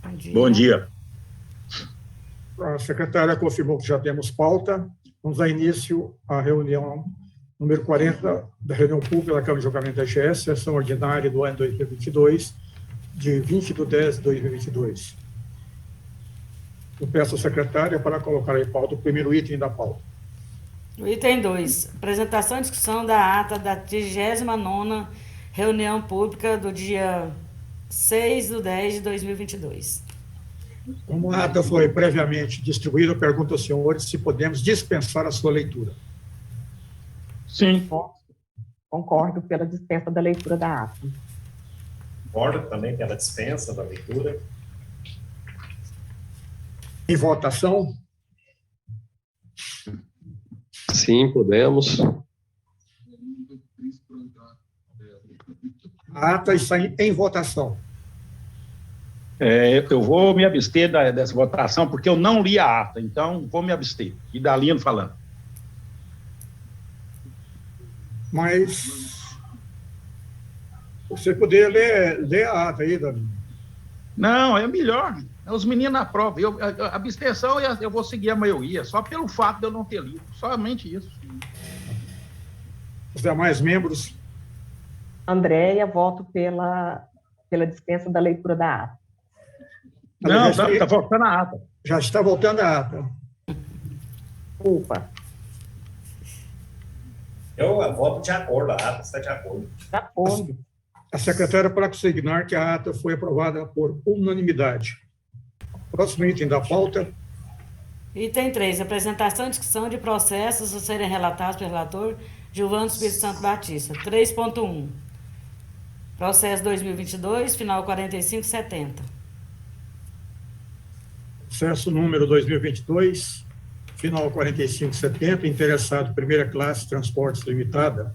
Bom dia. Bom dia. A secretária confirmou que já temos pauta. Vamos dar início à reunião número 40 da reunião pública da Câmara de Julgamento da EGE, sessão ordinária do ano 2022, de 20/10/2022. Eu peço à secretária para colocar em pauta o primeiro item da pauta. O item 2, apresentação e discussão da ata da 39ª reunião pública do dia 6/10/2022. Como a ata foi previamente distribuída, eu pergunto aos senhores se podemos dispensar a sua leitura. Sim. Concordo pela dispensa da leitura da ata. Concordo também pela dispensa da leitura. Em votação, Sim, podemos. a ata está em votação. Eu vou me abster dessa votação, porque eu não li a ata, então vou me abster. E Dalino falando. Mas você poderia ler a ata aí, Davi. Não, é melhor. Os meninos aprovam. A abstenção, eu vou seguir a maioria, só pelo fato de eu não ter lido. Somente isso. Os demais membros, Andréia, voto pela dispensa da leitura da ata. Não, está voltando a ata. já está voltando a ata. Desculpa. Eu voto de acordo, a ata está de acordo. De acordo. A secretária para consignar que a ata foi aprovada por unanimidade. Próximo item da pauta. Item 3, apresentação e discussão de processos a serem relatados pelo relator Gilvando Espírito Santo Batista. 3.1. Processo 2022, final 4570. Processo número 2022, final 4570, interessado primeira classe Transportes Limitada.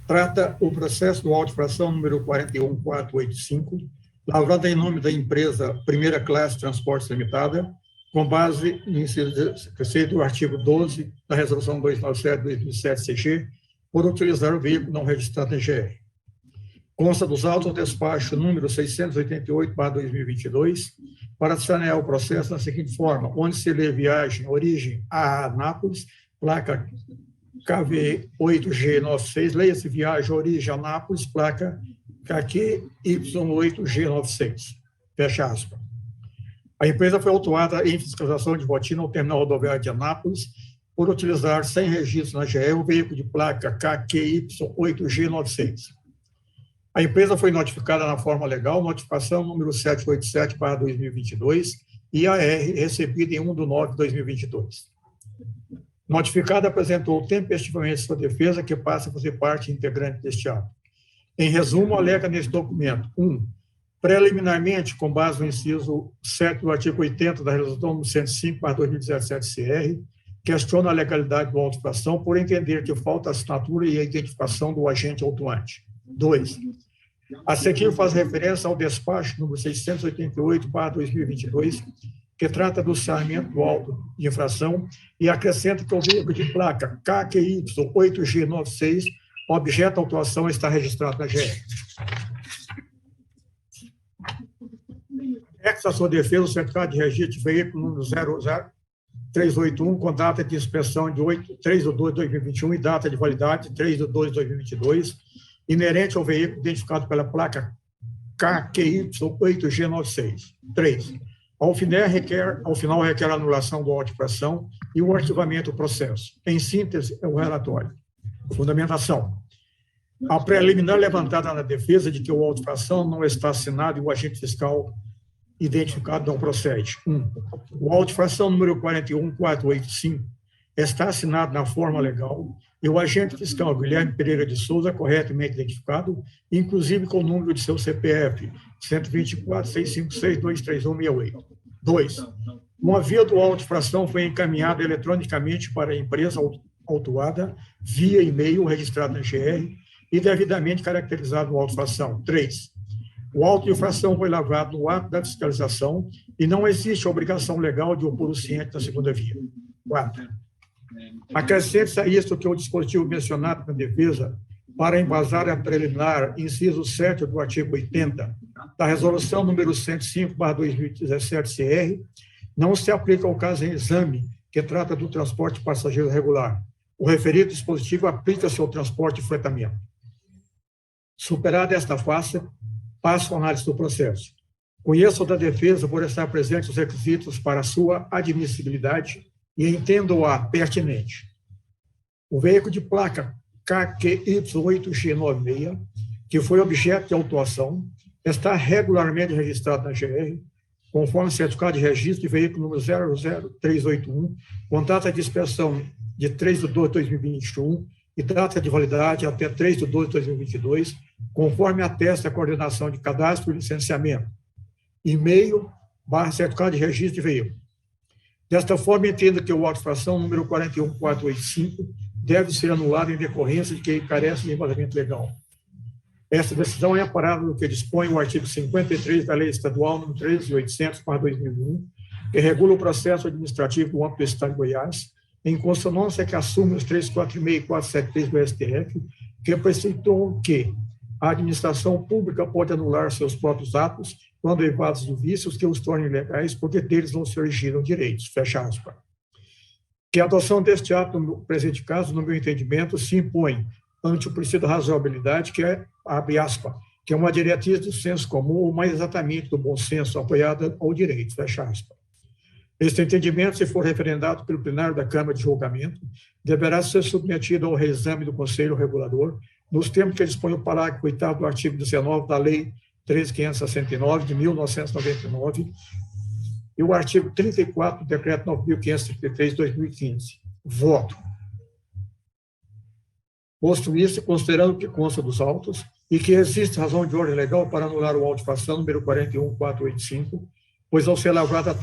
Trata o processo do auto de infração número 41485, lavrado em nome da empresa Primeira Classe Transportes Limitada, com base no inciso 3 do artigo 12 da Resolução 297/2007-CG, por utilizar o veículo não registrado em GR. Consta dos autos o despacho número 688/2022, para sanear o processo da seguinte forma: onde se lê viagem, origem a Anápolis, placa KV8G96, leia-se viagem, origem a Anápolis, placa KQY8G96. Fecha aspas. A empresa foi autuada em fiscalização de rotina ao terminal rodoviário de Anápolis por utilizar sem registro na GE o veículo de placa KQY8G96. A empresa foi notificada na forma legal, notificação número 787/2022, IAR, recebida em 1/9/2022. Notificada apresentou tempestivamente sua defesa, que passa a fazer parte integrante deste ato. Em resumo, alega neste documento: 1. Preliminarmente, com base no inciso 7 do artigo 80 da Resolução número 105/2017-CR, questiona a legalidade do auto de infração por entender que falta a assinatura e a identificação do agente autuante. 2. A seguir faz referência ao despacho número 688/2022, que trata do saneamento do auto de infração e acrescenta que o veículo de placa KQY8G96, objeto de autuação, está registrado na GR. Anexo à sua defesa o certificado de registro de veículo número 00381, com data de inspeção de 3/2/2021 e data de validade 3/2/2022, inerente ao veículo identificado pela placa KQY8G96. 3. Ao final, requer a anulação do auto de infração e o arquivamento do processo. Em síntese, é o relatório. Fundamentação. A preliminar levantada na defesa de que o auto de infração não está assinado e o agente fiscal identificado não procede. 1. O auto de infração número 41485 está assinado na forma legal e o agente fiscal Guilherme Pereira de Souza, corretamente identificado, inclusive com o número de seu CPF, 124.656.23168. 2. Uma via do auto de infração foi encaminhada eletronicamente para a empresa autuada via e-mail registrado na GR e devidamente caracterizado no auto de infração. 3. O auto de infração foi lavrado no ato da fiscalização e não existe obrigação legal de opor o ciente na segunda via. 4. Acrescente-se a isto que o dispositivo mencionado na defesa para embasar a preliminar, inciso 7 do artigo 80 da Resolução número 105/2017 CR não se aplica ao caso em exame, que trata do transporte passageiro regular. O referido dispositivo aplica-se ao transporte e fretamento. Superada esta fase, passo à análise do processo. Conheço da defesa por estar presentes os requisitos para sua admissibilidade e entendo-a pertinente. O veículo de placa KQY8X96, que foi objeto de autuação, está regularmente registrado na GR, conforme certificado de registro de veículo número 00381, com data de inspeção de 3/2/2021 e data de validade até 3/2/2022, conforme atesta a coordenação de cadastro e licenciamento. E-mail/certificado de registro de veículo. Desta forma, entendo que o auto-infração número 41485 deve ser anulado em decorrência de que carece de embasamento legal. Esta decisão é amparada no que dispõe o artigo 53 da Lei Estadual nº 13.800/2001, que regula o processo administrativo do âmbito do Estado de Goiás, em consonância que assume os 346 e 473 do STF, que preceitam que a administração pública pode anular seus próprios atos quando derivados de vícios que os tornem ilegais, porque deles não se originam direitos. Fecha aspas. Que a adoção deste ato, no presente caso, no meu entendimento, se impõe ante o princípio da razoabilidade, que é, abre aspas, que é uma diretriz do senso comum, ou mais exatamente do bom senso, apoiada ao direito. Fecha aspas. Este entendimento, se for referendado pelo plenário da Câmara de Julgamento, deverá ser submetido ao reexame do Conselho Regulador, nos termos que dispõe o parágrafo 8º do artigo 19 da Lei 13.569, de 1999, e o artigo 34 do Decreto 9.533, de 2015. Voto. Posto isso, considerando que consta dos autos e que existe razão de ordem legal para anular o auto-infração número 41485, pois ao ser lavrado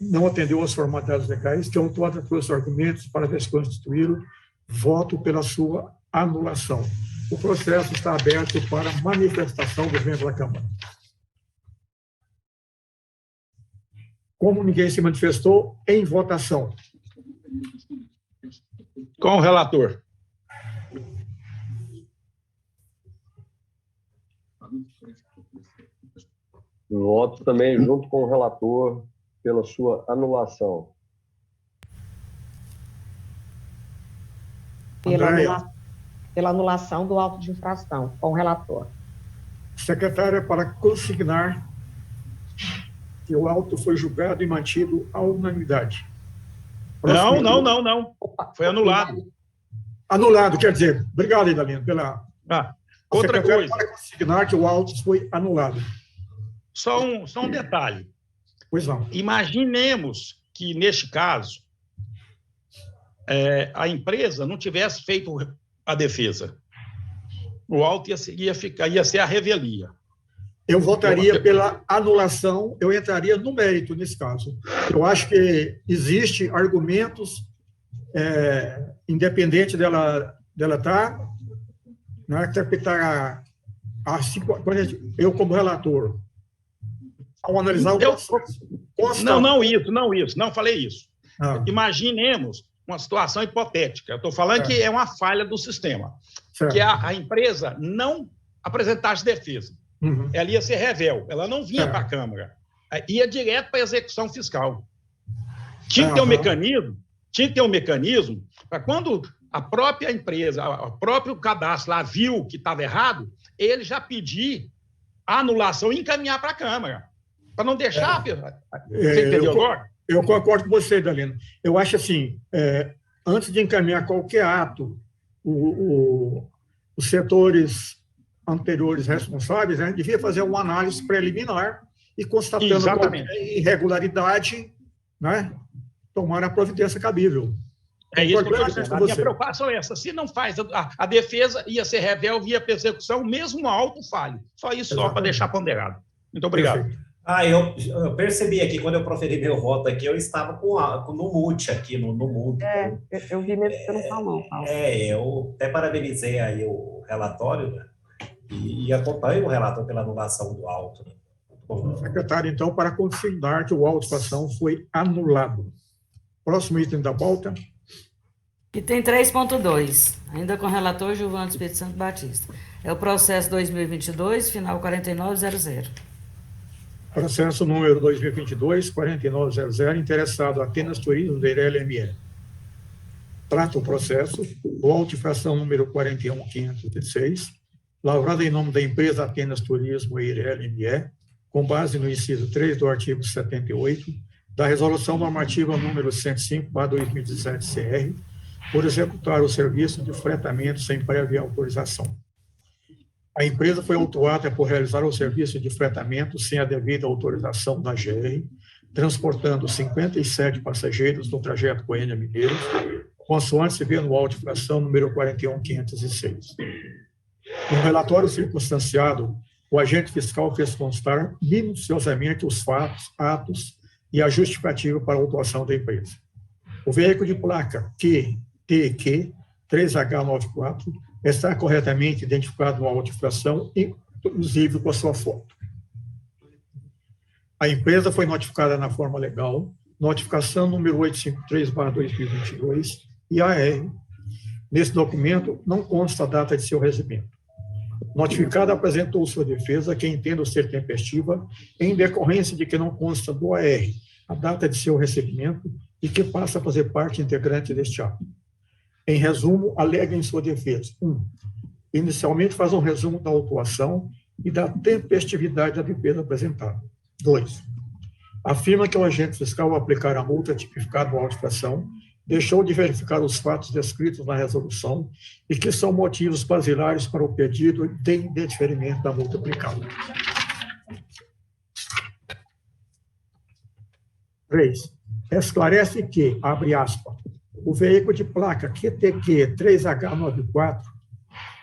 não atendeu às formalidades legais, que o autor trouxe argumentos para desconstituí-lo, voto pela sua anulação. O processo está aberto para manifestação dos membros da Câmara. Como ninguém se manifestou, em votação. Com o relator. Voto também junto com o relator pela sua anulação. Pela anulação do auto de infração, com o relator. Secretária, para consignar que o auto foi julgado e mantido à unanimidade. Não. Foi anulado. Anulado, quer dizer, obrigado, Idalino, pela... Outra coisa. Para consignar que o auto foi anulado. Só um detalhe. Pois não. Imaginemos que, neste caso, a empresa não tivesse feito a defesa. O auto ia ser a revelia. Eu votaria pela anulação, eu entraria no mérito nesse caso. Eu acho que existe argumentos, independente dela estar, né, interpretar eu como relator, ao analisar o processo. Não falei isso. Imaginemos uma situação hipotética. Eu estou falando que é uma falha do sistema. Certo. Que a empresa não apresentasse defesa. Uhum. Ela ia ser revel, ela não vinha para a Câmara, ia direto para a execução fiscal. Tinha que ter um mecanismo para quando a própria empresa, o próprio cadastro lá viu que estava errado, ele já pedir a anulação e encaminhar para a Câmara, para não deixar... Você entendeu agora? Eu concordo com você, Dalino. Eu acho assim, antes de encaminhar qualquer ato, os setores anteriores responsáveis, né, devia fazer uma análise preliminar e, constatando qualquer irregularidade, né, tomar a providência cabível. É isso que eu estou dizendo. A minha preocupação é essa. Se não faz a defesa, ia ser revel via persecução, mesmo alto falho. Só isso, só para deixar ponderado. Muito obrigado. Perfeito. Eu percebi aqui, quando eu proferi meu voto aqui, eu estava no mute aqui, no mudo. Eu vi mesmo que você não falou. Eu até parabenizei aí o relatório, né? E acompanho o relator pela anulação do auto. Né? Secretário, então, para confirmar que o auto-infração foi anulado. Próximo item da pauta. Item 3.2, ainda com o relator Gilvan Espírito Santo Batista. É o processo 2022, final 4900. Processo número 2022-4900, interessado Atenas Turismo da Ireli ME. Trata o processo, o auto de infração número 41506, lavrado em nome da empresa Atenas Turismo e Ireli ME, com base no inciso 3 do artigo 78 da Resolução Normativa número 105/2017 CR, por executar o serviço de fretamento sem prévia autorização. A empresa foi autuada por realizar o serviço de fretamento sem a devida autorização da GR, transportando 57 passageiros no trajeto Goiânia-Mineiros, consoante se vê no auto de infração número 41506. No relatório circunstanciado, o agente fiscal fez constar minuciosamente os fatos, atos e a justificativa para a autuação da empresa. O veículo de placa QTQ 3H94 está corretamente identificado no auto de infração, inclusive com a sua foto. A empresa foi notificada na forma legal, notificação número 853/2022, IAR. Nesse documento, não consta a data de seu recebimento. Notificada apresentou sua defesa, que entendo ser tempestiva, em decorrência de que não consta do AR a data de seu recebimento e que passa a fazer parte integrante deste ato. Em resumo, alega em sua defesa: 1. Inicialmente faz um resumo da autuação e da tempestividade da defesa apresentada. 2. Afirma que o agente fiscal, ao aplicar a multa tipificada no auto de infração, deixou de verificar os fatos descritos na resolução e que são motivos basilares para o pedido de indeferimento da multa aplicada. 3. Esclarece que, abre aspas, o veículo de placa QTQ 3H94,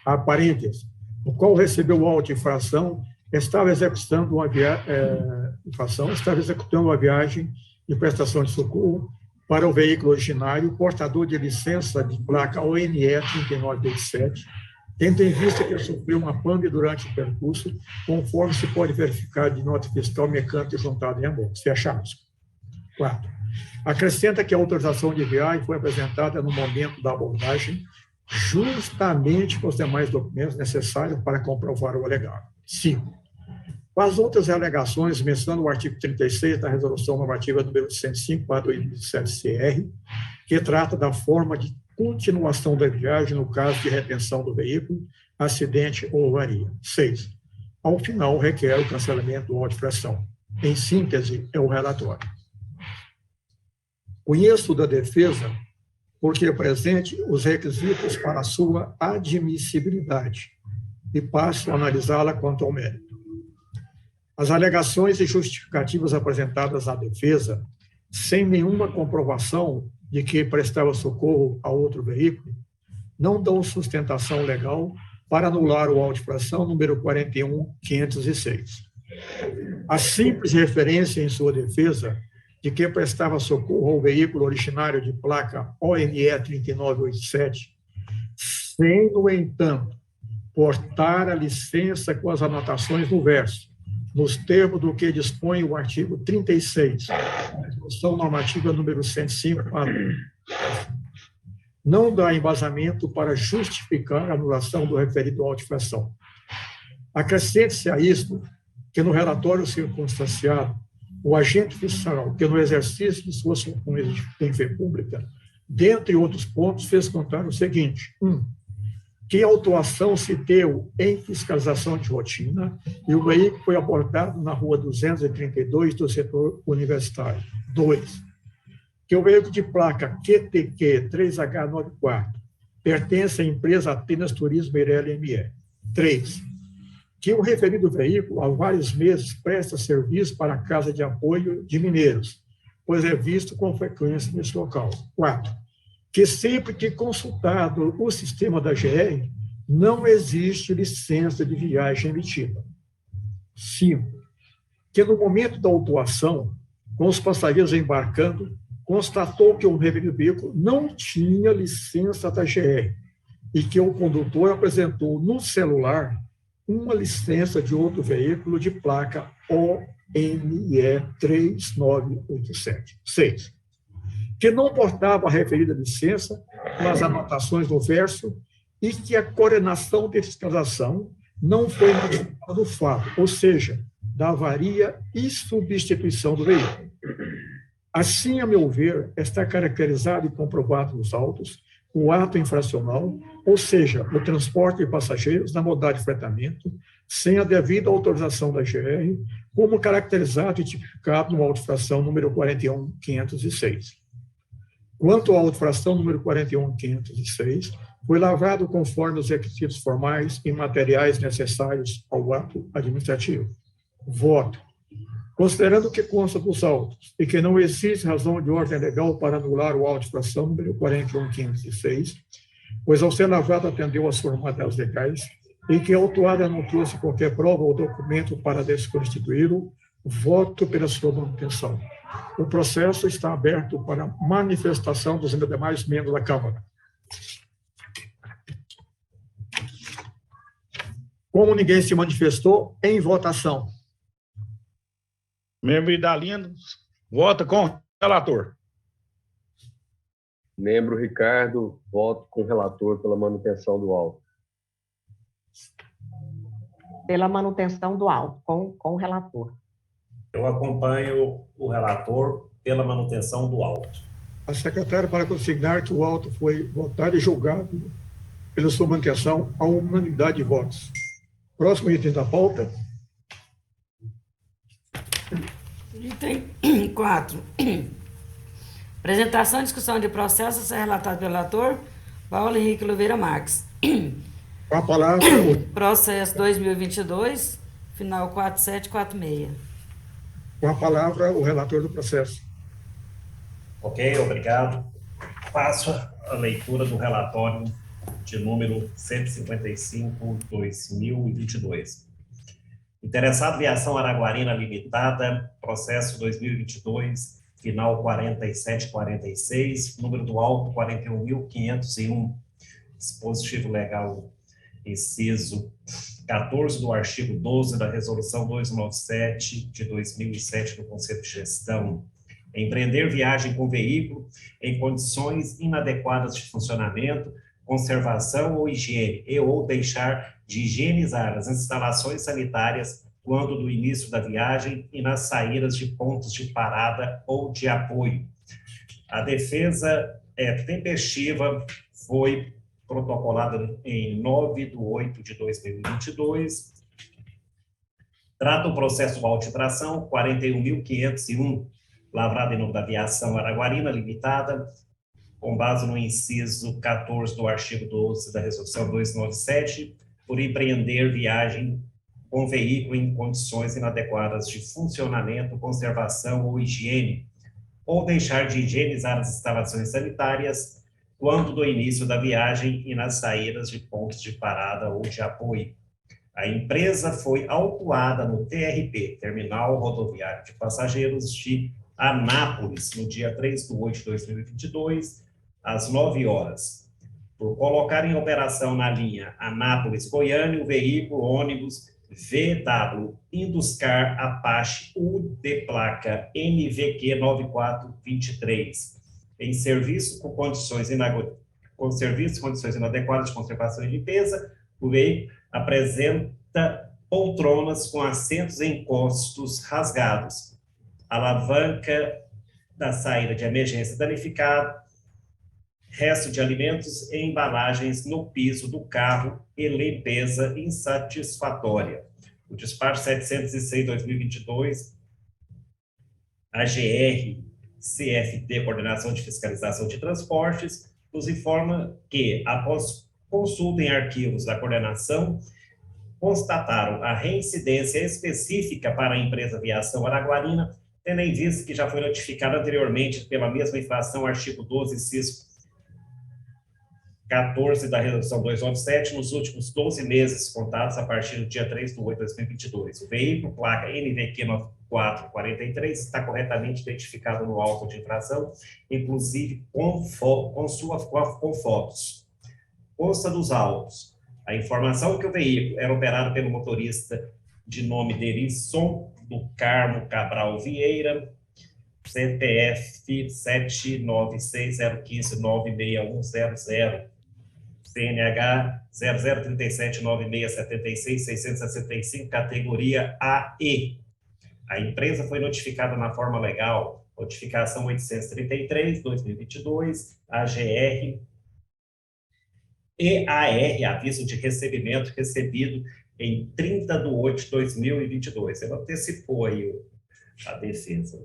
aparentes, o qual recebeu o auto de infração, estava executando uma viagem de prestação de socorro para o veículo originário, portador de licença de placa ONE 3987, tendo em vista que sofreu uma pane durante o percurso, conforme se pode verificar de nota fiscal mecânica juntada em amor. Fecha aspas. 4. Acrescenta que a autorização de viagem foi apresentada no momento da abordagem, justamente com os demais documentos necessários para comprovar o alegado. 5. Com as outras alegações, mencionando o artigo 36 da Resolução Normativa número 105/2017 CR, que trata da forma de continuação da viagem no caso de retenção do veículo, acidente ou avaria. 6. Ao final, requer o cancelamento do auto de infração. Em síntese, é o relatório. Conheço da defesa porque apresente os requisitos para a sua admissibilidade e passo a analisá-la quanto ao mérito. As alegações e justificativas apresentadas à defesa, sem nenhuma comprovação de que prestava socorro a outro veículo, não dão sustentação legal para anular o auto de infração número 41506. A simples referência em sua defesa de que prestava socorro ao veículo originário de placa ONE 3987, sem, no entanto, portar a licença com as anotações no verso, nos termos do que dispõe o artigo 36, Resolução Normativa número 105, não dá embasamento para justificar a anulação do referido auto de infração. Acrescente-se a isto que no relatório circunstanciado, o agente fiscal, que no exercício de suas funções em fé pública, dentre outros pontos, fez contar o seguinte: 1. Que a autuação se deu em fiscalização de rotina e o veículo foi abortado na rua 232 do setor universitário. 2. Que o veículo de placa QTQ 3H94 pertence à empresa Atenas Turismo Ireli ME. 3. Que o referido veículo, há vários meses, presta serviço para a Casa de Apoio de Mineiros, pois é visto com frequência nesse local. 4. Que sempre que consultado o sistema da GR, não existe licença de viagem emitida. 5. Que no momento da autuação, com os passageiros embarcando, constatou que o referido veículo não tinha licença da GR e que o condutor apresentou no celular uma licença de outro veículo de placa ONE 3987. 6. Que não portava a referida licença com as anotações no verso e que a coordenação de fiscalização não foi notificada do fato, ou seja, da avaria e substituição do veículo. Assim, a meu ver, está caracterizado e comprovado nos autos o ato infracional, ou seja, o transporte de passageiros na modalidade de fretamento, sem a devida autorização da GR, como caracterizado e tipificado no auto-infração número 41.506. Quanto à auto-infração número 41.506, foi lavrado conforme os requisitos formais e materiais necessários ao ato administrativo. Voto. Considerando que consta dos autos e que não existe razão de ordem legal para anular o auto de infração número 41.506, pois ao ser lavrado atendeu às formalidades legais e que a autuada não trouxe qualquer prova ou documento para desconstituí-lo, voto pela sua manutenção. O processo está aberto para manifestação dos demais membros da Câmara. Como ninguém se manifestou, em votação. Membro Idalino, vota com o relator. Membro Ricardo, voto com o relator pela manutenção do auto. Pela manutenção do auto, com o relator. Eu acompanho o relator pela manutenção do auto. A secretária para consignar que o auto foi votado e julgado pela sua manutenção à unanimidade de votos. Próximo item da pauta. Item 4. Apresentação e discussão de processo a ser relatado pelo relator Paulo Henrique Oliveira Marques. Com a palavra, Processo 2022, final 4746. com a palavra o relator do processo. Ok, obrigado. Passo a leitura do relatório de número 155/2022. Interessado Viação Araguarina Limitada, processo 2022, final 4746, número do auto 41.501, dispositivo legal inciso 14 do artigo 12 da resolução 297 de 2007 do Conselho de Gestão. Empreender viagem com veículo em condições inadequadas de funcionamento, conservação ou higiene, e ou deixar de higienizar as instalações sanitárias quando do início da viagem e nas saídas de pontos de parada ou de apoio. A defesa tempestiva foi protocolada em 9/8/2022. Trata o processo de auto-infração 41.501, lavrado em nome da Viação Araguarina Limitada, com base no inciso 14 do artigo 12 da resolução 297, por empreender viagem com veículo em condições inadequadas de funcionamento, conservação ou higiene, ou deixar de higienizar as instalações sanitárias quando do início da viagem e nas saídas de pontos de parada ou de apoio. A empresa foi autuada no TRP, Terminal Rodoviário de Passageiros de Anápolis, no dia 3/8/2022, às 9 horas, por colocar em operação na linha Anápolis-Goiânia o veículo ônibus VW Induscar Apache U de placa NVQ 9423, em serviço com condições inadequadas de conservação e limpeza. O veículo apresenta poltronas com assentos e encostos rasgados, alavanca da saída de emergência danificada, resto de alimentos e embalagens no piso do carro e limpeza insatisfatória. O despacho 706/2022, AGR CFT, Coordenação de Fiscalização de Transportes, nos informa que, após consulta em arquivos da coordenação, constataram a reincidência específica para a empresa Viação Araguarina, tendo em vista que já foi notificado anteriormente pela mesma infração, artigo 12, inciso 14 da resolução 297, nos últimos 12 meses contados a partir do dia 3/8/2022. O veículo, placa NVQ 9443, está corretamente identificado no auto de infração, inclusive com fotos. Consta dos autos a informação que o veículo era operado pelo motorista de nome Derisson do Carmo Cabral Vieira, CPF 796015961100, CNH 00379676-665, categoria AE, A empresa foi notificada na forma legal, notificação 833/2022, AGR, EAR, aviso de recebimento recebido em 30/8/2022. Ela antecipou aí a defesa.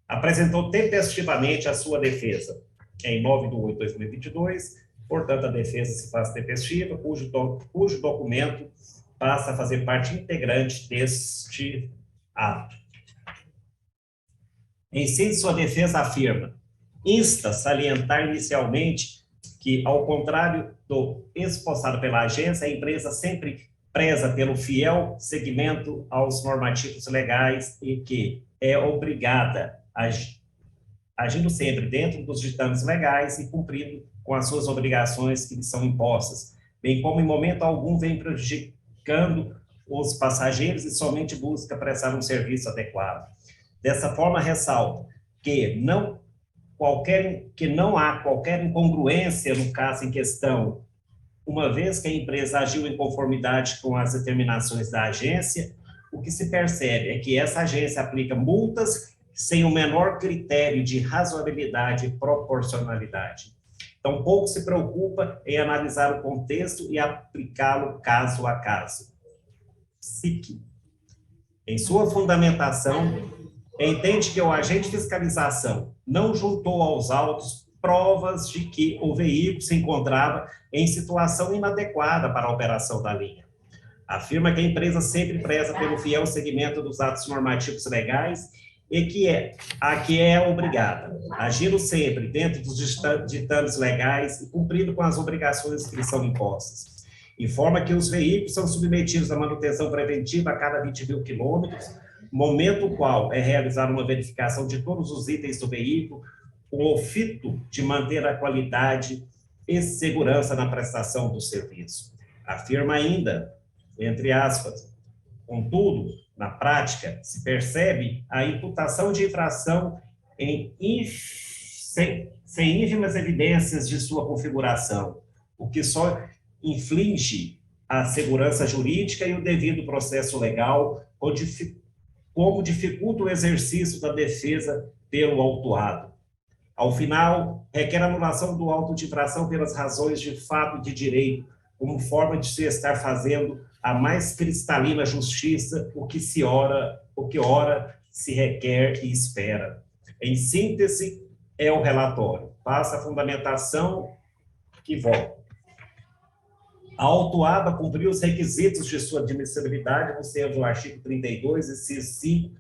Apresentou tempestivamente a sua defesa em 9/8/2022, portanto, a defesa se faz tempestiva, cujo documento passa a fazer parte integrante deste ato. Em si, sua defesa afirma: insta salientar inicialmente que, ao contrário do expossado pela agência, a empresa sempre preza pelo fiel seguimento aos normativos legais e que é obrigada, agindo sempre dentro dos ditames legais e cumprindo com as suas obrigações que lhe são impostas, bem como em momento algum vem prejudicando os passageiros e somente busca prestar um serviço adequado. Dessa forma, ressalto que não há qualquer incongruência no caso em questão, uma vez que a empresa agiu em conformidade com as determinações da agência. O que se percebe é que essa agência aplica multas sem o menor critério de razoabilidade e proporcionalidade. Então, pouco se preocupa em analisar o contexto e aplicá-lo caso a caso. SIC, em sua fundamentação, entende que o agente de fiscalização não juntou aos autos provas de que o veículo se encontrava em situação inadequada para a operação da linha. Afirma que a empresa sempre preza pelo fiel seguimento dos atos normativos legais e que é obrigada, agindo sempre dentro dos ditames legais e cumprindo com as obrigações que lhe são impostas. Informa que os veículos são submetidos à manutenção preventiva a cada 20 mil quilômetros, momento no qual é realizada uma verificação de todos os itens do veículo, com o fito de manter a qualidade e segurança na prestação do serviço. Afirma ainda, entre aspas, contudo, na prática, se percebe a imputação de infração sem ínfimas evidências de sua configuração, o que só inflige a segurança jurídica e o devido processo legal, como dificulta o exercício da defesa pelo autuado. Ao final, requer anulação do auto de infração pelas razões de fato e de direito, como forma de se estar fazendo a mais cristalina justiça o que ora se requer e espera. Em síntese, é o relatório. Passa a fundamentação e volta. A autuada cumpriu os requisitos de sua admissibilidade, no senso do artigo 32, inciso 5,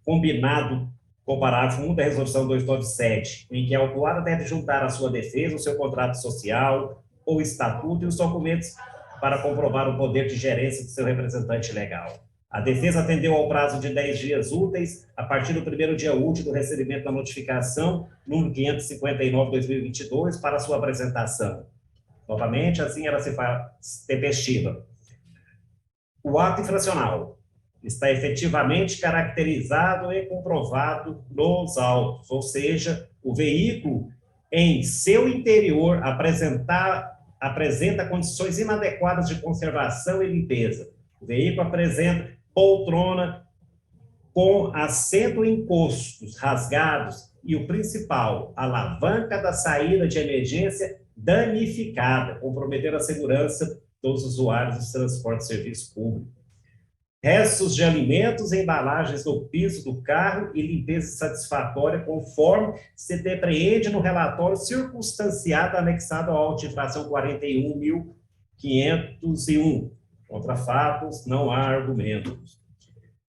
combinado com o parágrafo 1 da resolução 297, em que a autuada deve juntar à sua defesa o seu contrato social ou estatuto e os documentos para comprovar o poder de gerência do seu representante legal. A defesa atendeu ao prazo de 10 dias úteis, a partir do primeiro dia útil do recebimento da notificação, número 559/2022, para sua apresentação. Novamente, assim ela se faz tempestiva. O ato infracional está efetivamente caracterizado e comprovado nos autos, ou seja, o veículo em seu interior apresenta condições inadequadas de conservação e limpeza. O veículo apresenta poltrona com assento e encostos rasgados e o principal, a alavanca da saída de emergência danificada, comprometendo a segurança dos usuários dos transportes de serviço público. Restos de alimentos e embalagens no piso do carro e limpeza insatisfatória, conforme se depreende no relatório circunstanciado anexado ao auto de infração 41.501. Contra fatos, não há argumentos.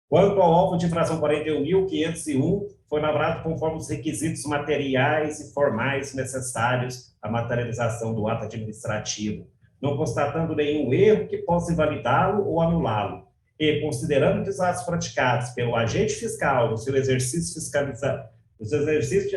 Quanto ao auto de infração 41.501, foi lavrado conforme os requisitos materiais e formais necessários à materialização do ato administrativo, não constatando nenhum erro que possa invalidá-lo ou anulá-lo. E, considerando que os atos praticados pelo agente fiscal no seu exercício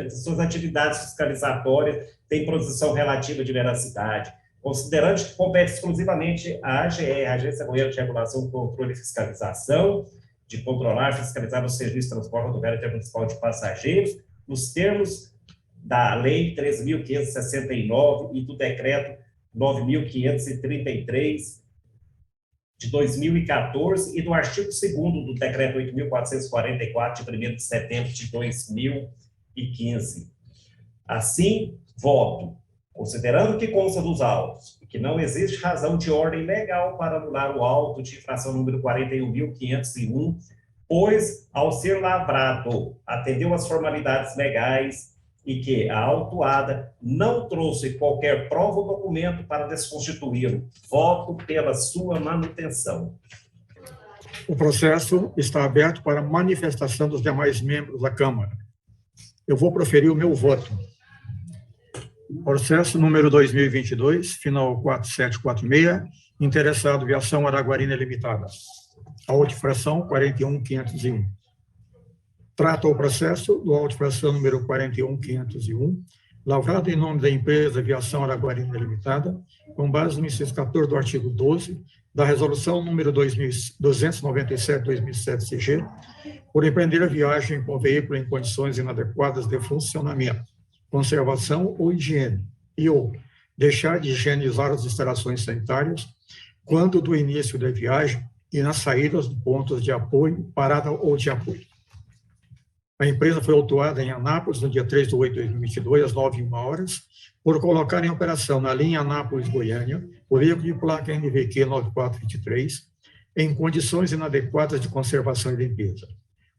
de suas atividades fiscalizatórias têm posição relativa de veracidade, considerando que compete exclusivamente à AGE, Agência Goiana de Regulação, Controle e Fiscalização, de controlar e fiscalizar o serviço de transporte rodoviário intermunicipal de passageiros, nos termos da Lei 13.569 e do Decreto 9.533, de 2014 e do artigo 2º do Decreto 8.444, de 1º de setembro de 2015. Assim, voto, considerando que consta dos autos que não existe razão de ordem legal para anular o auto de infração número 41.501, pois, ao ser lavrado, atendeu às formalidades legais e que a autuada não trouxe qualquer prova ou documento para desconstituí-lo. Voto pela sua manutenção. O processo está aberto para manifestação dos demais membros da Câmara. Eu vou proferir o meu voto. Processo número 2022, final 4746, interessado Viação Araguarina Limitada. Auto de infração 41.501. Trata o processo do auto de infração número 41.501, lavrado em nome da empresa Viação Araguarina Limitada, com base no inciso 14 do artigo 12 da resolução número 297/2007 CG, por empreender a viagem com veículo em condições inadequadas de funcionamento, conservação ou higiene, e ou deixar de higienizar as instalações sanitárias quando do início da viagem e nas saídas de pontos de apoio, parada ou de apoio. A empresa foi autuada em Anápolis no dia 3 de 8 de 2022, às 9h01, por colocar em operação na linha Anápolis-Goiânia o veículo de placa NVQ 9423 em condições inadequadas de conservação e limpeza.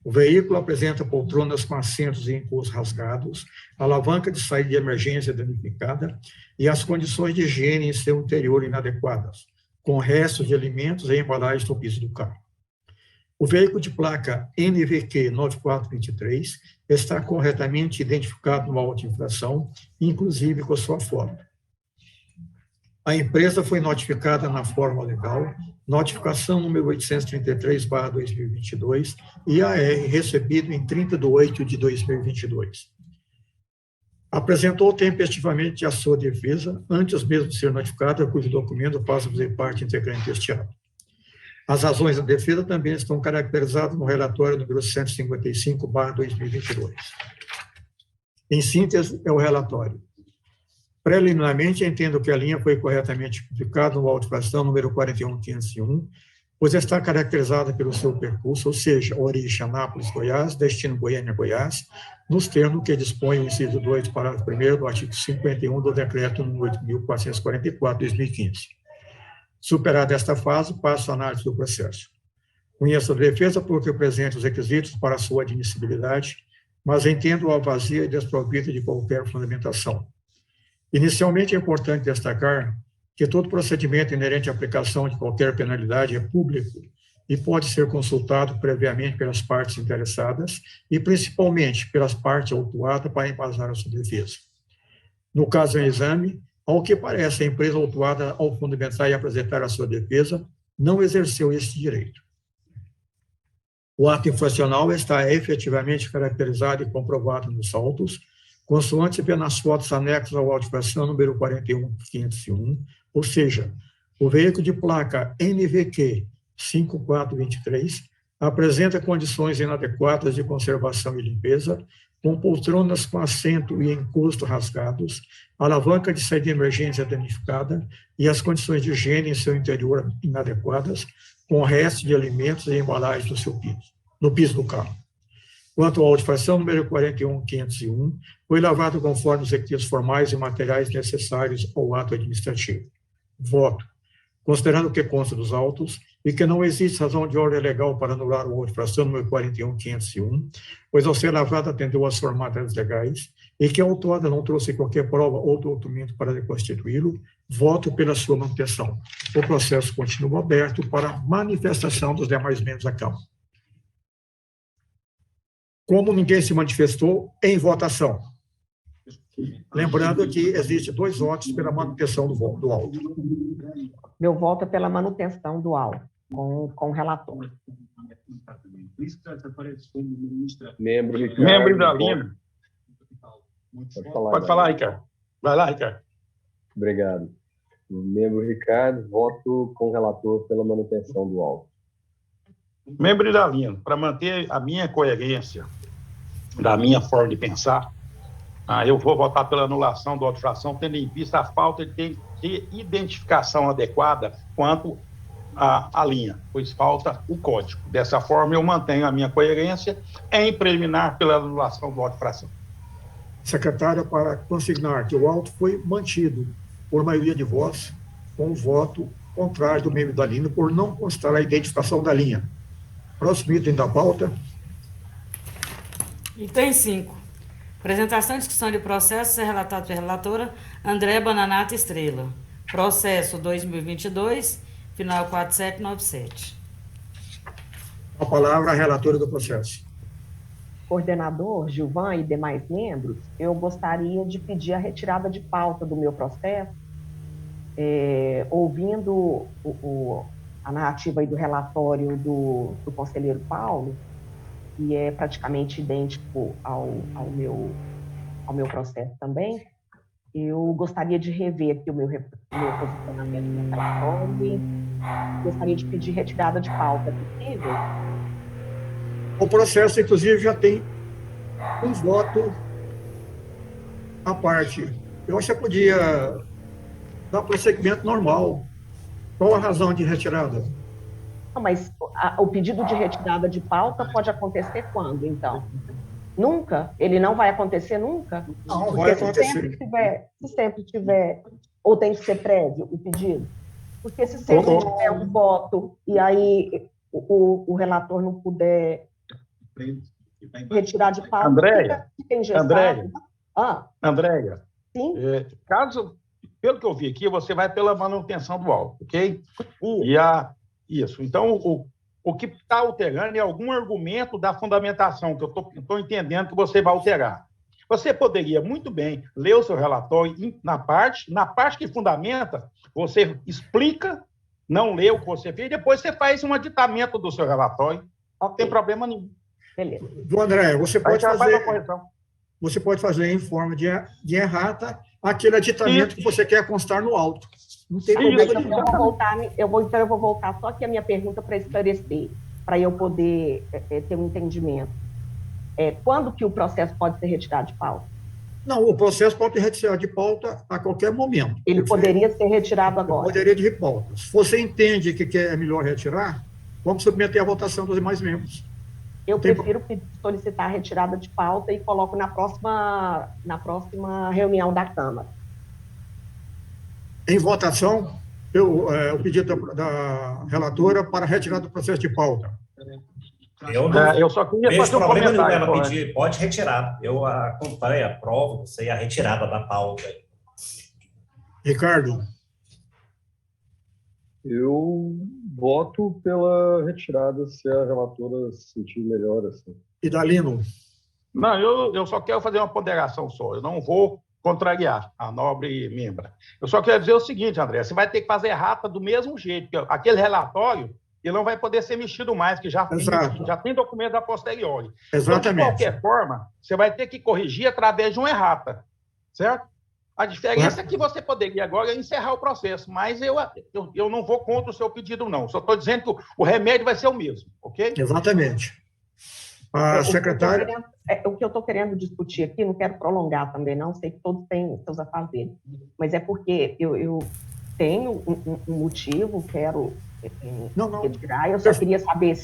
O veículo apresenta poltronas com assentos e encos rasgados, alavanca de saída de emergência danificada e as condições de higiene em seu interior inadequadas, com restos de alimentos e embalagens no piso do carro. O veículo de placa NVQ 9423 está corretamente identificado no auto de infração, inclusive com sua foto. A empresa foi notificada na forma legal, notificação número 833/2022, IAR, recebido em 30 de 8 de 2022. Apresentou tempestivamente a sua defesa, antes mesmo de ser notificada, cujo documento passa a fazer parte integrante deste ato. As razões da defesa também estão caracterizadas no relatório número 155/2022. Em síntese, é o relatório. Preliminarmente, entendo que a linha foi corretamente tipificada no auto de infração número 41.501, pois está caracterizada pelo seu percurso, ou seja, origem Anápolis, Goiás, destino Goiânia, Goiás, nos termos que dispõe o inciso 2, parágrafo 1º do artigo 51 do decreto número 8.444, 2015. Superada esta fase, passo à análise do processo. Conheço a defesa porque apresento os requisitos para a sua admissibilidade, mas entendo-a vazia e desprovida de qualquer fundamentação. Inicialmente, é importante destacar que todo procedimento inerente à aplicação de qualquer penalidade é público e pode ser consultado previamente pelas partes interessadas e, principalmente, pelas partes autuadas para embasar a sua defesa. No caso em exame, ao que parece, a empresa autuada, ao fundamentar e apresentar a sua defesa, não exerceu esse direito. O ato infracional está efetivamente caracterizado e comprovado nos autos, consoante nas fotos anexas ao auto de infração número 41.501, ou seja, o veículo de placa NVQ 5423 apresenta condições inadequadas de conservação e limpeza, com poltronas com assento e encosto rasgados, alavanca de saída de emergência danificada e as condições de higiene em seu interior inadequadas, com restos de alimentos e embalagens no piso do carro. Quanto ao auto de infração número 41.501, foi lavado conforme os requisitos formais e materiais necessários ao ato administrativo. Voto. Considerando o que consta dos autos e que não existe razão de ordem legal para anular o auto de infração número 41.501, pois ao ser lavrado atendeu às formalidades legais e que a autuada não trouxe qualquer prova ou documento para reconstituí-lo, voto pela sua manutenção. O processo continua aberto para manifestação dos demais membros da Câmara. Como ninguém se manifestou, em votação. Lembrando que existe 2 votos pela manutenção do auto. Meu voto é pela manutenção do auto, com o relator. Membro Ricardo. Membro da linha. Pode falar, Ricardo. Vai lá, Ricardo. Obrigado. Membro Ricardo, voto com o relator pela manutenção do auto. Membro da linha, para manter a minha coerência da minha forma de pensar, eu vou votar pela anulação do auto-infração, tendo em vista a falta de identificação adequada quanto a linha, pois falta o código. Dessa forma, eu mantenho a minha coerência em preliminar pela anulação do auto de fração. Secretária, para consignar que o auto foi mantido por maioria de votos, com o voto contrário do membro da linha, por não constar a identificação da linha. Próximo item da pauta. Item 5. Apresentação e discussão de processo, ser relatado pela relatora André Bananato Estrela. Processo 2022, final 4797. A palavra à relatora do processo. Coordenador, Gilvan e demais membros, eu gostaria de pedir a retirada de pauta do meu processo, ouvindo a narrativa aí do relatório do conselheiro Paulo, que é praticamente idêntico ao meu processo também. Eu gostaria de rever aqui o meu posicionamento no relatório e gostaria de pedir retirada de pauta, é possível? O processo, inclusive, já tem um voto à parte. Eu acho que você podia dar prosseguimento normal. Qual a razão de retirada? Não, mas o pedido de retirada de pauta pode acontecer quando, então? Nunca? Ele não vai acontecer nunca? Não, porque vai acontecer. Se sempre tiver, ou tem que ser prévio o pedido? Porque se sempre tiver um voto e aí o relator não puder retirar de pauta, Andréia, fica engessado. Andréia, Sim. Caso, pelo que eu vi aqui, você vai pela manutenção do auto, ok? Isso. Então, o que está alterando é algum argumento da fundamentação, que eu estou entendendo que você vai alterar. Você poderia muito bem ler o seu relatório na parte que fundamenta, você explica, não lê o que você fez, depois você faz um aditamento do seu relatório. Não tem problema nenhum. Beleza. Do André, você pode fazer em forma de errata aquele aditamento que você quer constar no auto. Não tem problema nenhum. Eu vou voltar só aqui a minha pergunta para esclarecer, para eu poder ter um entendimento. Quando que o processo pode ser retirado de pauta? Não, o processo pode ser retirado de pauta a qualquer momento. Ele poderia ser retirado agora? Poderia de pauta. Se você entende que é melhor retirar, vamos submeter à votação dos demais membros. Eu prefiro solicitar a retirada de pauta e coloco na próxima reunião da Câmara. Em votação, o pedido da relatora para retirada do processo de pauta. Eu só queria vejo fazer um problema nenhum comentário. ela pedir, pode retirar. Eu acompanho, aprovo, sei a retirada da pauta. Ricardo. Eu voto pela retirada, se a relatora se sentir melhor assim. E Dalino? Não, eu só quero fazer uma ponderação só. Eu não vou contrariar a nobre membra. Eu só quero dizer o seguinte, André, você vai ter que fazer errata do mesmo jeito, porque aquele relatório ele não vai poder ser mexido mais, que já tem documento da posteriori. Exatamente. Então, de qualquer forma, você vai ter que corrigir através de uma errata, certo? A diferença é que você poderia agora encerrar o processo, mas eu não vou contra o seu pedido, não. Só estou dizendo que o remédio vai ser o mesmo, ok? Exatamente. A secretária... O que eu estou querendo discutir aqui, não quero prolongar também, não, sei que todos têm seus afazeres, mas é porque eu tenho um motivo, quero retirar, eu só queria saber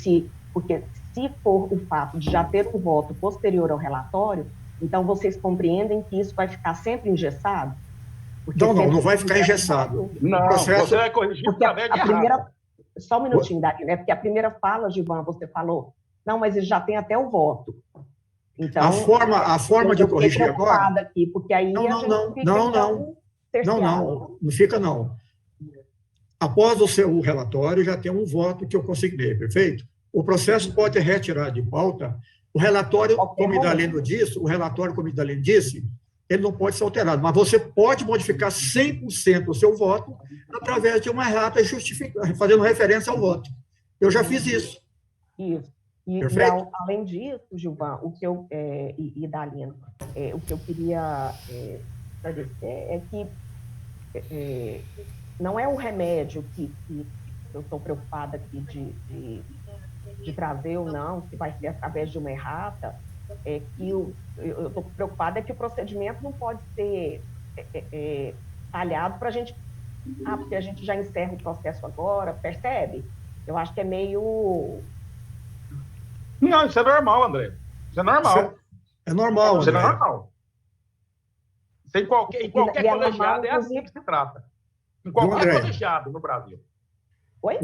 porque se for o fato de já ter um voto posterior ao relatório, então vocês compreendem que isso vai ficar sempre engessado? Não vai ficar engessado. Não, você vai corrigir através de errado. Só um minutinho, Dari, né? Porque a primeira fala, Gilvan, você falou, não, mas ele já tem até o voto. Então, a forma de corrigir agora... Aqui, porque aí não fica não. Após o seu relatório, já tem um voto que eu consignei, perfeito? O processo pode retirar de pauta. O relatório, como o Idalino disse, ele não pode ser alterado, mas você pode modificar 100% o seu voto através de uma errata fazendo referência ao voto. Eu já fiz isso. Isso. E além disso, Gilvan, e Dalino, o que eu queria esclarecer é que não é um remédio que eu estou preocupada aqui de trazer ou não, se vai ser através de uma errata, que eu estou preocupada que o procedimento não pode ser talhado para a gente porque a gente já encerra o processo agora, percebe? Eu acho que é meio... Não, isso é normal, André. Isso é normal. É normal, Isso é André. normal. Em qualquer colegiado é assim que se trata. Em qualquer André? colegiado no Brasil. Oi?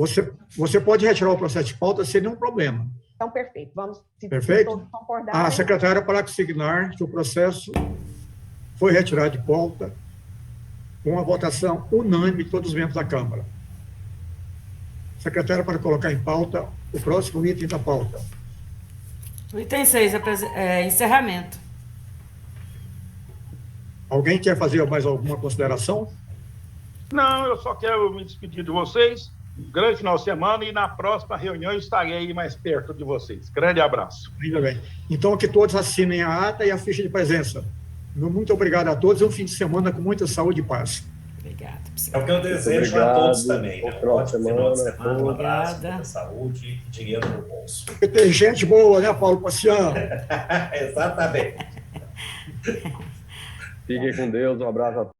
Você pode retirar o processo de pauta sem nenhum problema. Então, perfeito. Vamos, se Perfeito? todos concordarem. A secretária para consignar que o processo foi retirado de pauta com a votação unânime de todos os membros da Câmara. Secretária para colocar em pauta o próximo item da pauta. O item 6, encerramento. Alguém quer fazer mais alguma consideração? Não, eu só quero me despedir de vocês. Um grande final de semana e na próxima reunião eu estarei aí mais perto de vocês. Grande abraço. Ainda bem. Então, que todos assinem a ata e a ficha de presença. Muito obrigado a todos e um fim de semana com muita saúde e paz. Obrigada. É o que eu desejo a todos também. Né? Um ótimo final de semana, um abraço, Obrigada. muita saúde e dinheiro no bolso. Porque tem gente boa, né, Paulo Paciano? Exatamente. Fiquem com Deus, um abraço a todos.